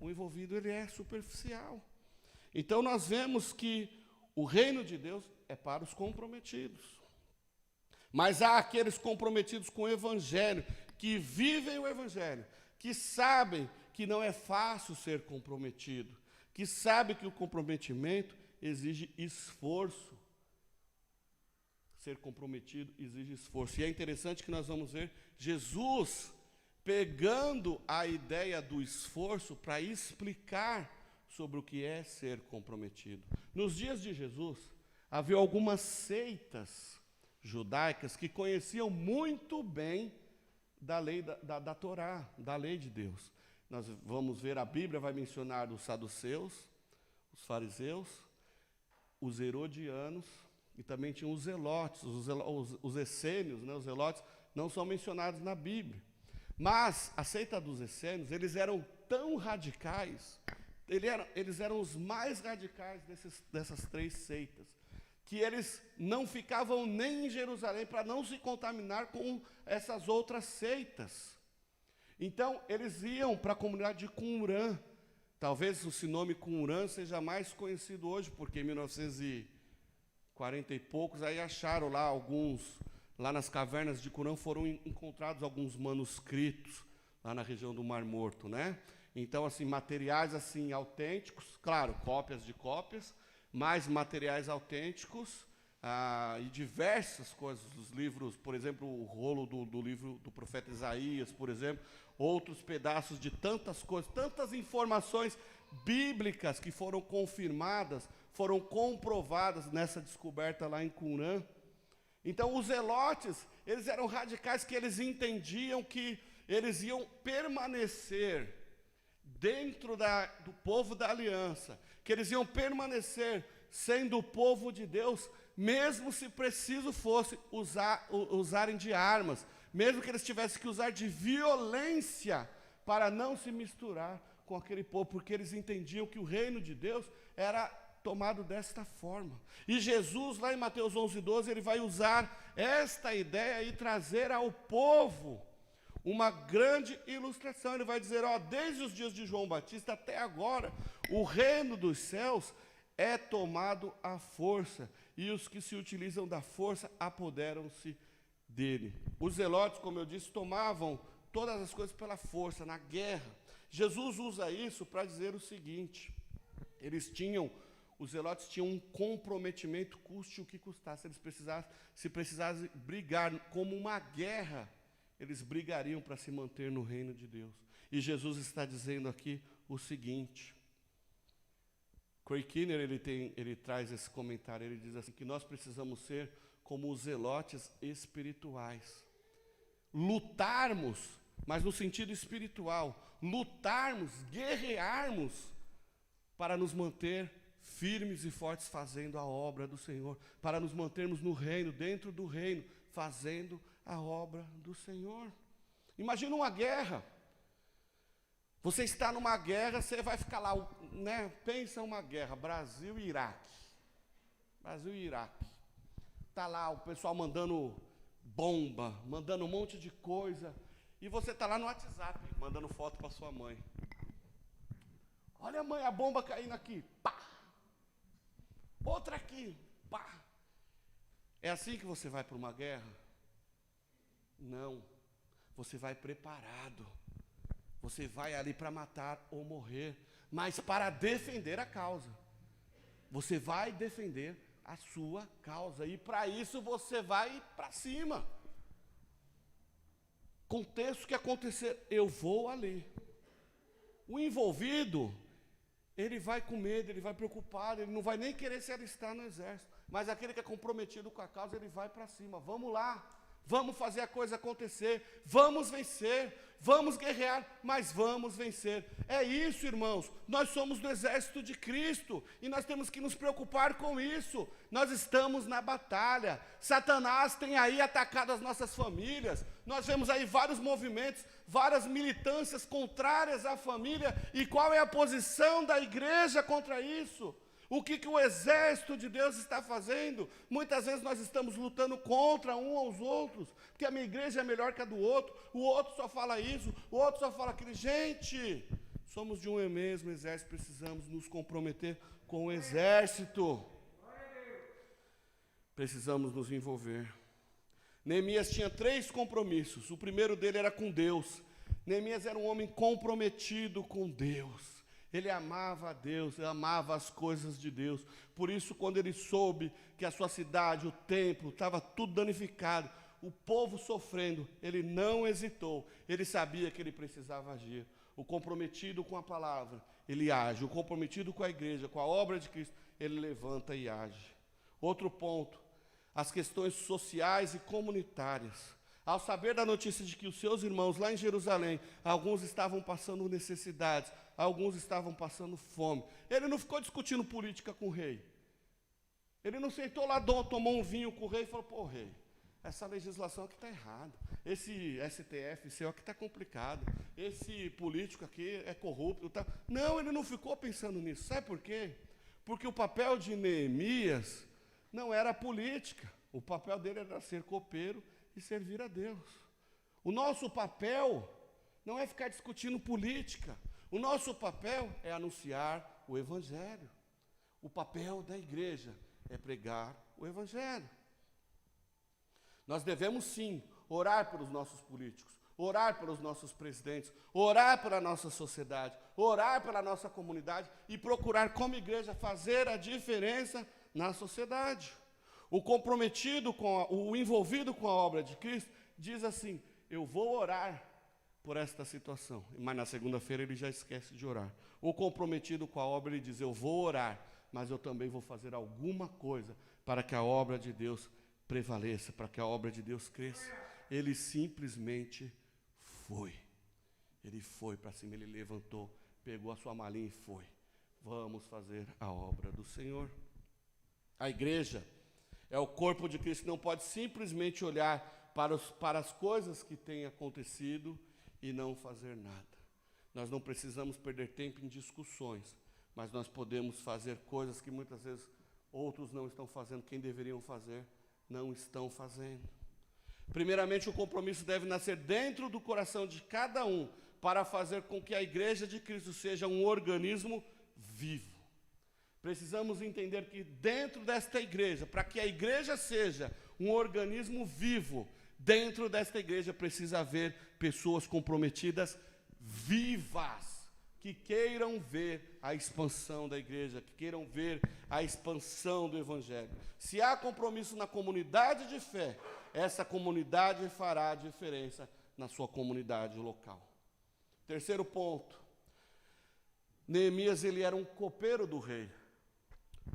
O envolvido ele é superficial. Então nós vemos que o reino de Deus é para os comprometidos. Mas há aqueles comprometidos com o Evangelho, que vivem o Evangelho, que sabem que não é fácil ser comprometido, que sabem que o comprometimento exige esforço. Ser comprometido exige esforço. E é interessante que nós vamos ver Jesus pegando a ideia do esforço para explicar sobre o que é ser comprometido. Nos dias de Jesus, havia algumas seitas judaicas que conheciam muito bem da lei da Torá, da lei de Deus. Nós vamos ver, a Bíblia vai mencionar os saduceus, os fariseus, os herodianos, e também tinham os zelotes, os essênios, os zelotes não são mencionados na Bíblia. Mas a seita dos essênios, eles eram tão radicais, eles eram os mais radicais dessas três seitas, que eles não ficavam nem em Jerusalém para não se contaminar com essas outras seitas. Então, eles iam para a comunidade de Qumran, Talvez esse nome Qumran seja mais conhecido hoje, porque em 1940 e poucos, aí acharam lá lá nas cavernas de Qumran foram encontrados alguns manuscritos, lá na região do Mar Morto, né? Então, assim, materiais assim autênticos, claro, cópias de cópias, mas materiais autênticos, e diversas coisas, os livros, por exemplo, o rolo do livro do profeta Isaías, por exemplo, outros pedaços de tantas coisas, tantas informações bíblicas que foram confirmadas, foram comprovadas nessa descoberta lá em Qumran. Então, os zelotes, eles eram radicais, que eles entendiam que eles iam permanecer dentro do povo da aliança, que eles iam permanecer sendo o povo de Deus, mesmo se preciso fosse usarem de armas, mesmo que eles tivessem que usar de violência para não se misturar com aquele povo, porque eles entendiam que o reino de Deus era tomado desta forma. E Jesus, lá em Mateus 11:12, ele vai usar esta ideia e trazer ao povo uma grande ilustração. Ele vai dizer, desde os dias de João Batista até agora, o reino dos céus é tomado à força, e os que se utilizam da força apoderam-se dele. Os zelotes, como eu disse, tomavam todas as coisas pela força, na guerra. Jesus usa isso para dizer o seguinte: os zelotes tinham um comprometimento, custe o que custasse. Se precisassem brigar como uma guerra, eles brigariam para se manter no reino de Deus. E Jesus está dizendo aqui o seguinte. Craig Keener, ele traz esse comentário, ele diz assim, que nós precisamos ser como os zelotes espirituais. Lutarmos, mas no sentido espiritual, lutarmos, guerrearmos, para nos manter firmes e fortes fazendo a obra do Senhor, para nos mantermos no reino, dentro do reino, fazendo a obra do Senhor. Imagina uma guerra. Você está numa guerra, você vai ficar lá, né? Pensa uma guerra, Brasil e Iraque. Brasil e Iraque. Está lá o pessoal mandando bomba, mandando um monte de coisa, e você está lá no WhatsApp, mandando foto para sua mãe. Olha, mãe, a bomba caindo aqui, pá! Outra aqui, pá! É assim que você vai para uma guerra? Não. Você vai preparado. Você vai ali para matar ou morrer, mas para defender a causa. Você vai defender a sua causa, e para isso você vai para cima. Aconteça o que acontecer, eu vou ali. O envolvido, ele vai com medo, ele vai preocupado, ele não vai nem querer se alistar no exército, mas aquele que é comprometido com a causa, ele vai para cima. Vamos lá, vamos fazer a coisa acontecer, vamos vencer, vamos guerrear, mas vamos vencer. É isso, irmãos, nós somos do exército de Cristo, e nós temos que nos preocupar com isso. Nós estamos na batalha. Satanás tem aí atacado as nossas famílias, nós vemos aí vários movimentos, várias militâncias contrárias à família, e qual é a posição da igreja contra isso? O que o exército de Deus está fazendo? Muitas vezes nós estamos lutando contra um aos outros, porque a minha igreja é melhor que a do outro, o outro só fala isso, o outro só fala aquilo. Gente, somos de um mesmo exército, precisamos nos comprometer com o exército. Precisamos nos envolver. Neemias tinha 3 compromissos. O primeiro dele era com Deus. Neemias era um homem comprometido com Deus. Ele amava a Deus, ele amava as coisas de Deus. Por isso, quando ele soube que a sua cidade, o templo, estava tudo danificado, o povo sofrendo, ele não hesitou. Ele sabia que ele precisava agir. O comprometido com a palavra, ele age. O comprometido com a igreja, com a obra de Cristo, ele levanta e age. Outro ponto, as questões sociais e comunitárias. Ao saber da notícia de que os seus irmãos lá em Jerusalém, alguns estavam passando necessidades, alguns estavam passando fome, ele não ficou discutindo política com o rei. Ele não sentou lá, tomou um vinho com o rei e falou, pô, rei, essa legislação aqui está errada, esse STF seu aqui está complicado, esse político aqui é corrupto. Tá. Não, ele não ficou pensando nisso. Sabe por quê? Porque o papel de Neemias não era política, o papel dele era ser copeiro e servir a Deus. O nosso papel não é ficar discutindo política. O nosso papel é anunciar o Evangelho. O papel da igreja é pregar o Evangelho. Nós devemos sim orar pelos nossos políticos, orar pelos nossos presidentes, orar pela nossa sociedade, orar pela nossa comunidade e procurar, como igreja, fazer a diferença na sociedade. O comprometido o envolvido com a obra de Cristo diz assim: eu vou orar por esta situação, mas na segunda-feira ele já esquece de orar. O comprometido com a obra, ele diz: eu vou orar, mas eu também vou fazer alguma coisa para que a obra de Deus prevaleça, para que a obra de Deus cresça. Ele simplesmente foi. Ele foi para cima, ele levantou, pegou a sua malinha e foi. Vamos fazer a obra do Senhor. A igreja é o corpo de Cristo, não pode simplesmente olhar para as coisas que têm acontecido e não fazer nada. Nós não precisamos perder tempo em discussões, mas nós podemos fazer coisas que muitas vezes outros não estão fazendo, quem deveriam fazer, não estão fazendo. Primeiramente, o compromisso deve nascer dentro do coração de cada um, para fazer com que a igreja de Cristo seja um organismo vivo. Precisamos entender que dentro desta igreja, para que a igreja seja um organismo vivo, dentro desta igreja precisa haver pessoas comprometidas vivas, que queiram ver a expansão da igreja, que queiram ver a expansão do Evangelho. Se há compromisso na comunidade de fé, essa comunidade fará a diferença na sua comunidade local. Terceiro ponto, Neemias, ele era um copeiro do rei.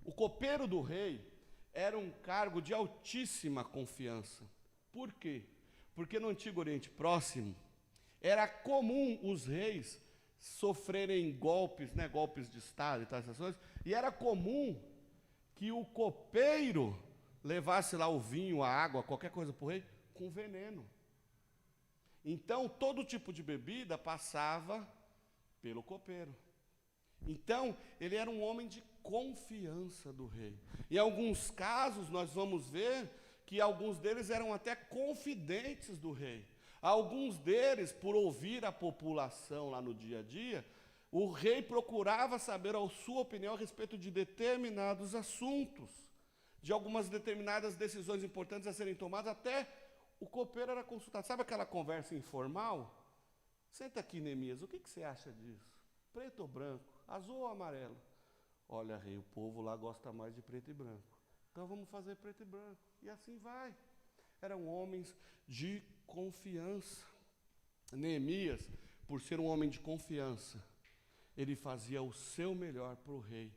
O copeiro do rei era um cargo de altíssima confiança. Por quê? Porque no Antigo Oriente Próximo, era comum os reis sofrerem golpes, golpes de Estado e tal, essas coisas, e era comum que o copeiro levasse lá o vinho, a água, qualquer coisa para o rei, com veneno. Então, todo tipo de bebida passava pelo copeiro. Então, ele era um homem de confiança do rei. Em alguns casos, nós vamos ver que alguns deles eram até confidentes do rei. Alguns deles, por ouvir a população lá no dia a dia, o rei procurava saber a sua opinião a respeito de determinados assuntos, de algumas determinadas decisões importantes a serem tomadas, até o copeiro era consultado. Sabe aquela conversa informal? Senta aqui, Neemias, o que você acha disso? Preto ou branco? Azul ou amarelo? Olha, rei, o povo lá gosta mais de preto e branco. Então vamos fazer preto e branco. E assim vai. Eram homens de confiança. Neemias, por ser um homem de confiança, ele fazia o seu melhor para o rei.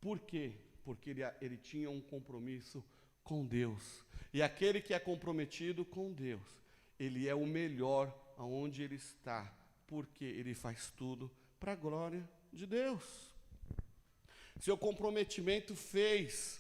Por quê? Porque ele tinha um compromisso com Deus. E aquele que é comprometido com Deus, ele é o melhor aonde ele está, porque ele faz tudo para a glória de Deus. Seu comprometimento fez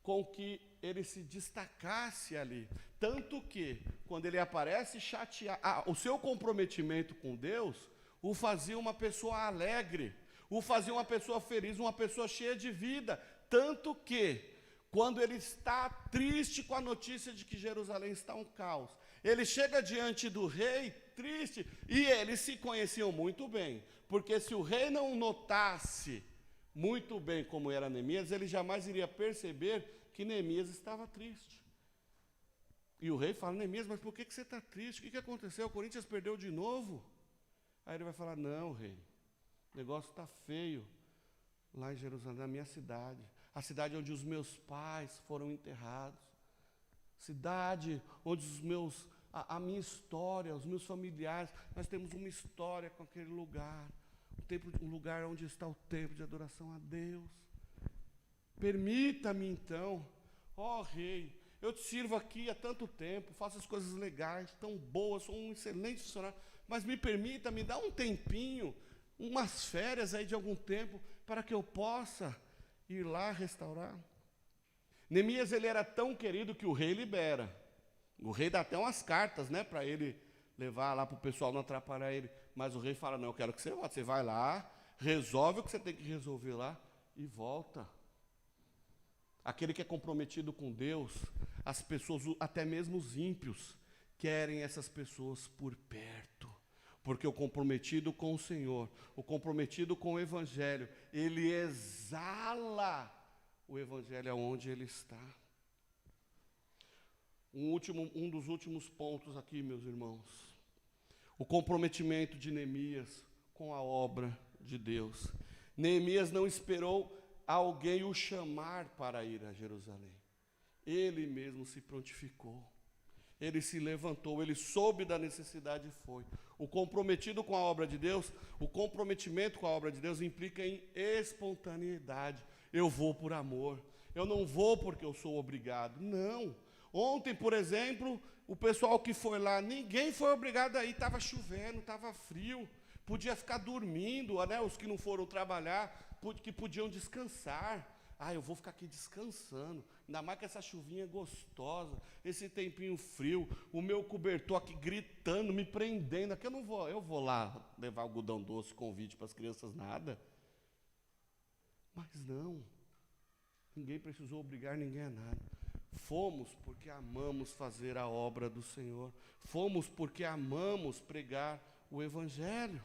com que ele se destacasse ali. Tanto que, quando ele aparece chateado, o seu comprometimento com Deus o fazia uma pessoa alegre, o fazia uma pessoa feliz, uma pessoa cheia de vida. Tanto que, quando ele está triste com a notícia de que Jerusalém está um caos, ele chega diante do rei triste, e eles se conheciam muito bem, porque se o rei não notasse muito bem como era Neemias, ele jamais iria perceber que Neemias estava triste. E o rei fala: Neemias, mas por que você está triste? O que aconteceu? O Corinthians perdeu de novo? Aí ele vai falar: não, rei, o negócio está feio lá em Jerusalém, na minha cidade, a cidade onde os meus pais foram enterrados, cidade onde a minha história, os meus familiares, nós temos uma história com aquele lugar, um lugar onde está o templo de adoração a Deus. Permita-me então, ó rei, eu te sirvo aqui há tanto tempo, faço as coisas legais, tão boas, sou um excelente funcionário, mas me permita, me dá um tempinho, umas férias aí de algum tempo, para que eu possa ir lá restaurar. Neemias, ele era tão querido que o rei libera. O rei dá até umas cartas, para ele levar lá para o pessoal não atrapalhar ele. Mas o rei fala: não, eu quero que você volte. Você vai lá, resolve o que você tem que resolver lá e volta. Aquele que é comprometido com Deus, as pessoas, até mesmo os ímpios, querem essas pessoas por perto. Porque o comprometido com o Senhor, o comprometido com o Evangelho, ele exala o Evangelho aonde ele está. Um dos últimos pontos aqui, meus irmãos. O comprometimento de Neemias com a obra de Deus. Neemias não esperou alguém o chamar para ir a Jerusalém. Ele mesmo se prontificou. Ele se levantou, ele soube da necessidade e foi. O comprometido com a obra de Deus, o comprometimento com a obra de Deus implica em espontaneidade. Eu vou por amor. Eu não vou porque eu sou obrigado. Não. Ontem, por exemplo, o pessoal que foi lá, ninguém foi obrigado a ir. Estava chovendo, estava frio. Podia ficar dormindo, né? Os que não foram trabalhar, que podiam descansar. Eu vou ficar aqui descansando, ainda mais que essa chuvinha gostosa, esse tempinho frio, o meu cobertor aqui gritando, me prendendo, aqui eu vou lá levar algodão doce, convite para as crianças, nada. Mas não, ninguém precisou obrigar ninguém a nada. Fomos porque amamos fazer a obra do Senhor, fomos porque amamos pregar o Evangelho.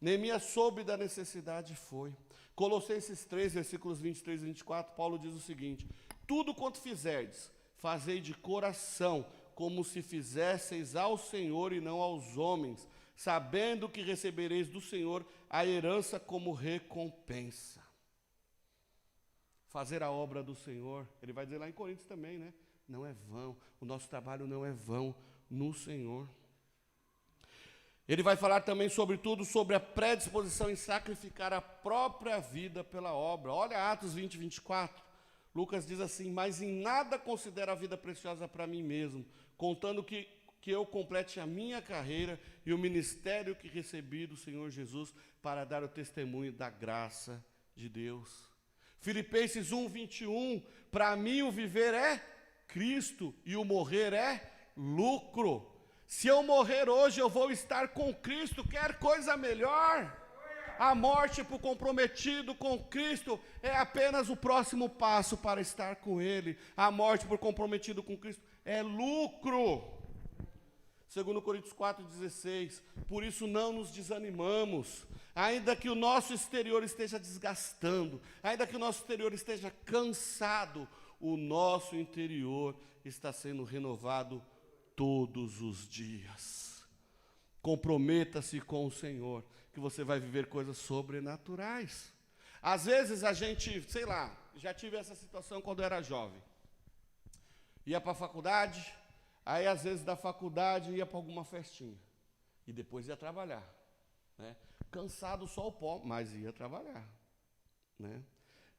Neemias soube da necessidade e foi. Colossenses 3, versículos 23 e 24, Paulo diz o seguinte: tudo quanto fizerdes, fazei de coração, como se fizesseis ao Senhor e não aos homens, sabendo que recebereis do Senhor a herança como recompensa. Fazer a obra do Senhor, ele vai dizer lá em Coríntios também, né? Não é vão, o nosso trabalho não é vão no Senhor. Ele vai falar também sobre a predisposição em sacrificar a própria vida pela obra. Olha Atos 20, 24. Lucas diz assim: mas em nada considero a vida preciosa para mim mesmo, contando que eu complete a minha carreira e o ministério que recebi do Senhor Jesus para dar o testemunho da graça de Deus. Filipenses 1, 21. Para mim o viver é Cristo e o morrer é lucro. Se eu morrer hoje, eu vou estar com Cristo. Quer coisa melhor? A morte para o comprometido com Cristo é apenas o próximo passo para estar com Ele. A morte para o comprometido com Cristo é lucro. 2 Coríntios 4,16. Por isso não nos desanimamos. Ainda que o nosso exterior esteja desgastando, ainda que o nosso exterior esteja cansado, o nosso interior está sendo renovado todos os dias. Comprometa-se com o Senhor, que você vai viver coisas sobrenaturais. Às vezes a gente, já tive essa situação quando eu era jovem. Ia para a faculdade, aí às vezes da faculdade ia para alguma festinha. E depois ia trabalhar. Né? Cansado só o pó, mas ia trabalhar. Né?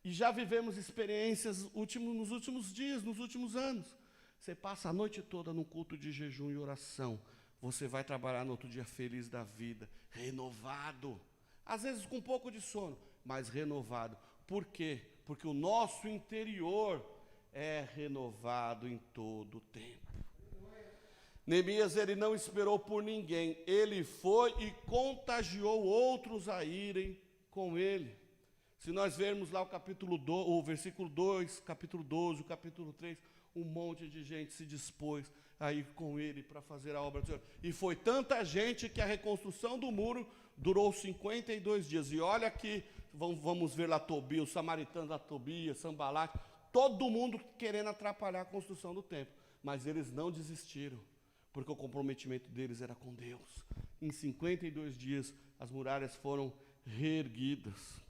E já vivemos experiências nos últimos dias, nos últimos anos. Você passa a noite toda num culto de jejum e oração. Você vai trabalhar no outro dia feliz da vida, renovado. Às vezes com um pouco de sono, mas renovado. Por quê? Porque o nosso interior é renovado em todo o tempo. Neemias, ele não esperou por ninguém. Ele foi e contagiou outros a irem com ele. Se nós vermos lá o versículo 2, capítulo 12, o capítulo 3, um monte de gente se dispôs a ir com ele para fazer a obra do Senhor. E foi tanta gente que a reconstrução do muro durou 52 dias. E olha aqui, vamos ver lá Tobias, os samaritanos lá, Tobias, Sanbalate, todo mundo querendo atrapalhar a construção do templo. Mas eles não desistiram, porque o comprometimento deles era com Deus. Em 52 dias, as muralhas foram reerguidas.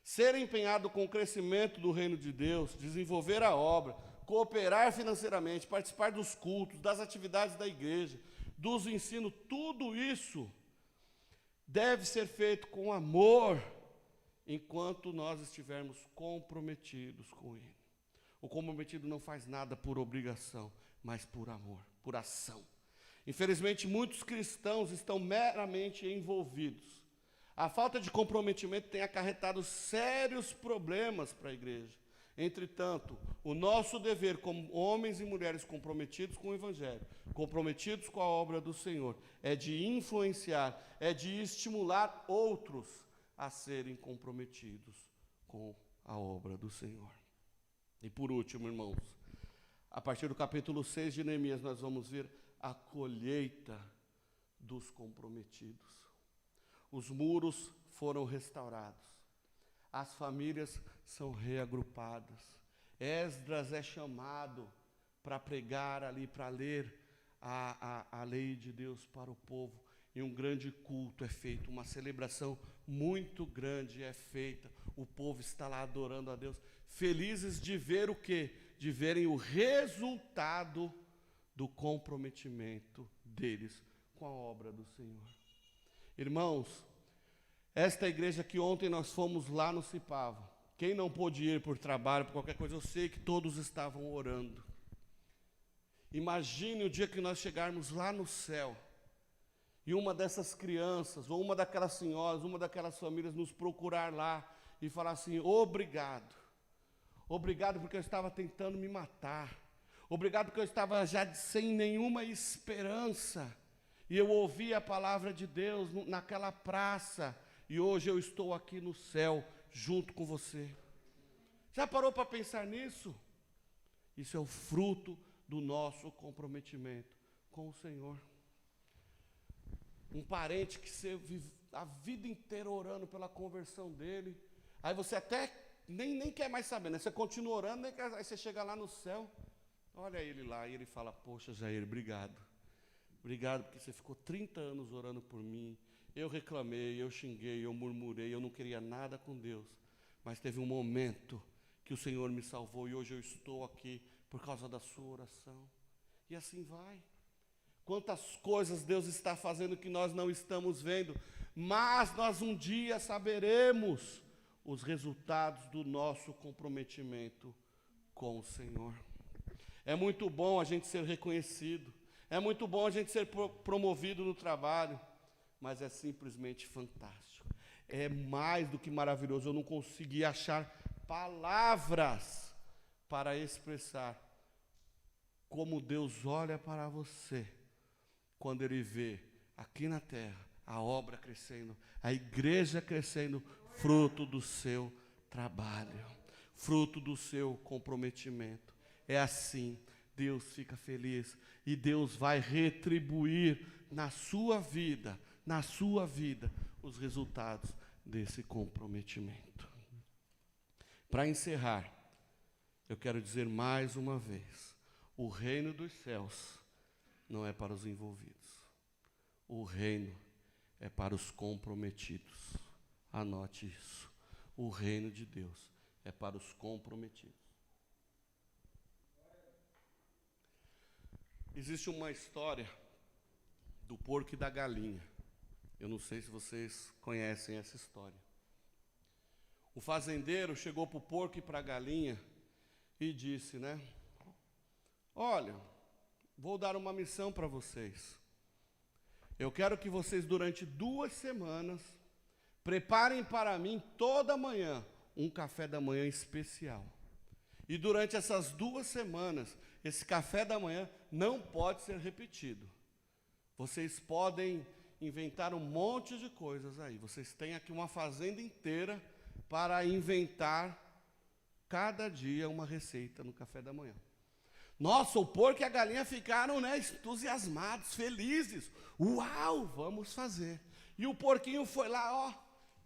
Ser empenhado com o crescimento do reino de Deus, desenvolver a obra, cooperar financeiramente, participar dos cultos, das atividades da igreja, dos ensinos, tudo isso deve ser feito com amor, enquanto nós estivermos comprometidos com Ele. O comprometido não faz nada por obrigação, mas por amor, por ação. Infelizmente, muitos cristãos estão meramente envolvidos. A falta de comprometimento tem acarretado sérios problemas para a igreja. Entretanto, o nosso dever como homens e mulheres comprometidos com o Evangelho, comprometidos com a obra do Senhor, é de influenciar, é de estimular outros a serem comprometidos com a obra do Senhor. E por último, irmãos, a partir do capítulo 6 de Neemias, nós vamos ver a colheita dos comprometidos. Os muros foram restaurados. As famílias são reagrupadas. Esdras é chamado para pregar ali, para ler a lei de Deus para o povo. E um grande culto é feito, uma celebração muito grande é feita. O povo está lá adorando a Deus, felizes de ver o quê? De verem o resultado do comprometimento deles com a obra do Senhor. Irmãos, esta igreja que ontem nós fomos lá no Cipava, quem não pôde ir por trabalho, por qualquer coisa, eu sei que todos estavam orando. Imagine o dia que nós chegarmos lá no céu, e uma dessas crianças, ou uma daquelas senhoras, uma daquelas famílias nos procurar lá e falar assim: obrigado. Obrigado porque eu estava tentando me matar. Obrigado porque eu estava já sem nenhuma esperança. E eu ouvi a palavra de Deus naquela praça. E hoje eu estou aqui no céu, junto com você. Já parou para pensar nisso? Isso é o fruto do nosso comprometimento com o Senhor. Um parente que você vive a vida inteira orando pela conversão dele. Aí você até nem quer mais saber, né? Você continua orando, aí você chega lá no céu, olha ele lá, e ele fala: poxa, Jair, obrigado. Obrigado porque você ficou 30 anos orando por mim. Eu reclamei, eu xinguei, eu murmurei, eu não queria nada com Deus. Mas teve um momento que o Senhor me salvou e hoje eu estou aqui por causa da sua oração. E assim vai. Quantas coisas Deus está fazendo que nós não estamos vendo, mas nós um dia saberemos os resultados do nosso comprometimento com o Senhor. É muito bom a gente ser reconhecido, é muito bom a gente ser promovido no trabalho, mas é simplesmente fantástico. É mais do que maravilhoso. Eu não consegui achar palavras para expressar como Deus olha para você quando Ele vê aqui na terra a obra crescendo, a igreja crescendo, fruto do seu trabalho, fruto do seu comprometimento. É assim, Deus fica feliz e Deus vai retribuir na sua vida, os resultados desse comprometimento. Para encerrar, eu quero dizer mais uma vez: o reino dos céus não é para os envolvidos. O reino é para os comprometidos. Anote isso. O reino de Deus é para os comprometidos. Existe uma história do porco e da galinha. Eu não sei se vocês conhecem essa história. O fazendeiro chegou para o porco e para a galinha e disse, né? Olha, vou dar uma missão para vocês. Eu quero que vocês, durante 2 semanas, preparem para mim toda manhã um café da manhã especial. E durante essas 2 semanas, esse café da manhã não pode ser repetido. Vocês podem inventar um monte de coisas aí. Vocês têm aqui uma fazenda inteira para inventar cada dia uma receita no café da manhã. Nossa, o porco e a galinha ficaram, né, entusiasmados, felizes. Uau, vamos fazer. E o porquinho foi lá,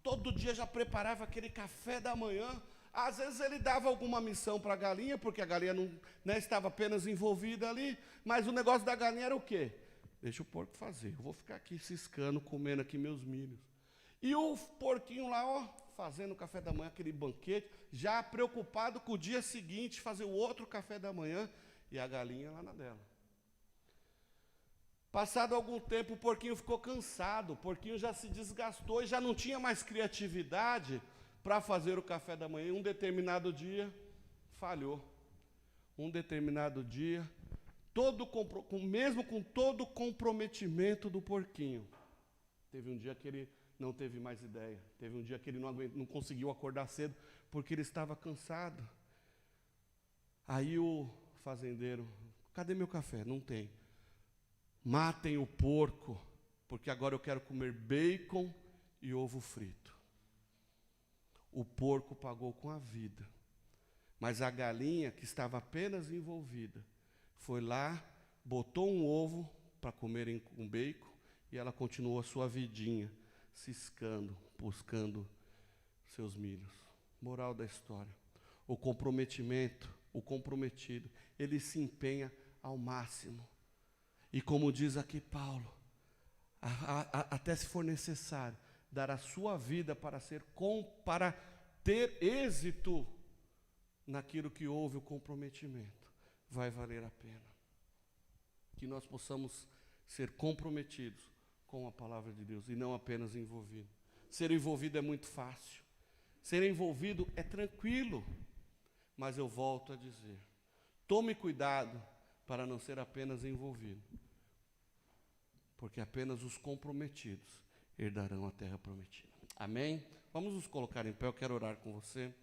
todo dia já preparava aquele café da manhã. Às vezes ele dava alguma missão para a galinha, porque a galinha não, né, estava apenas envolvida ali, mas o negócio da galinha era o quê? Deixa o porco fazer, eu vou ficar aqui ciscando, comendo aqui meus milhos. E o porquinho lá, fazendo o café da manhã, aquele banquete, já preocupado com o dia seguinte, fazer o outro café da manhã, e a galinha lá na dela. Passado algum tempo, o porquinho ficou cansado, o porquinho já se desgastou e já não tinha mais criatividade para fazer o café da manhã. Um determinado dia, falhou. Um determinado dia, mesmo com todo o comprometimento do porquinho, teve um dia que ele não teve mais ideia. Teve um dia que ele não conseguiu acordar cedo, porque ele estava cansado. Aí o fazendeiro: cadê meu café? Não tem. Matem o porco, porque agora eu quero comer bacon e ovo frito. O porco pagou com a vida, mas a galinha, que estava apenas envolvida, foi lá, botou um ovo para comerem com bacon E ela continuou a sua vidinha, ciscando, buscando seus milhos. Moral da história. O comprometimento, o comprometido, ele se empenha ao máximo. E como diz aqui Paulo, até se for necessário, dar a sua vida para ter êxito naquilo que houve o comprometimento, vai valer a pena. Que nós possamos ser comprometidos com a palavra de Deus e não apenas envolvidos. Ser envolvido é muito fácil. Ser envolvido é tranquilo. Mas eu volto a dizer, tome cuidado para não ser apenas envolvido. Porque apenas os comprometidos herdarão a terra prometida. Amém? Vamos nos colocar em pé, eu quero orar com você.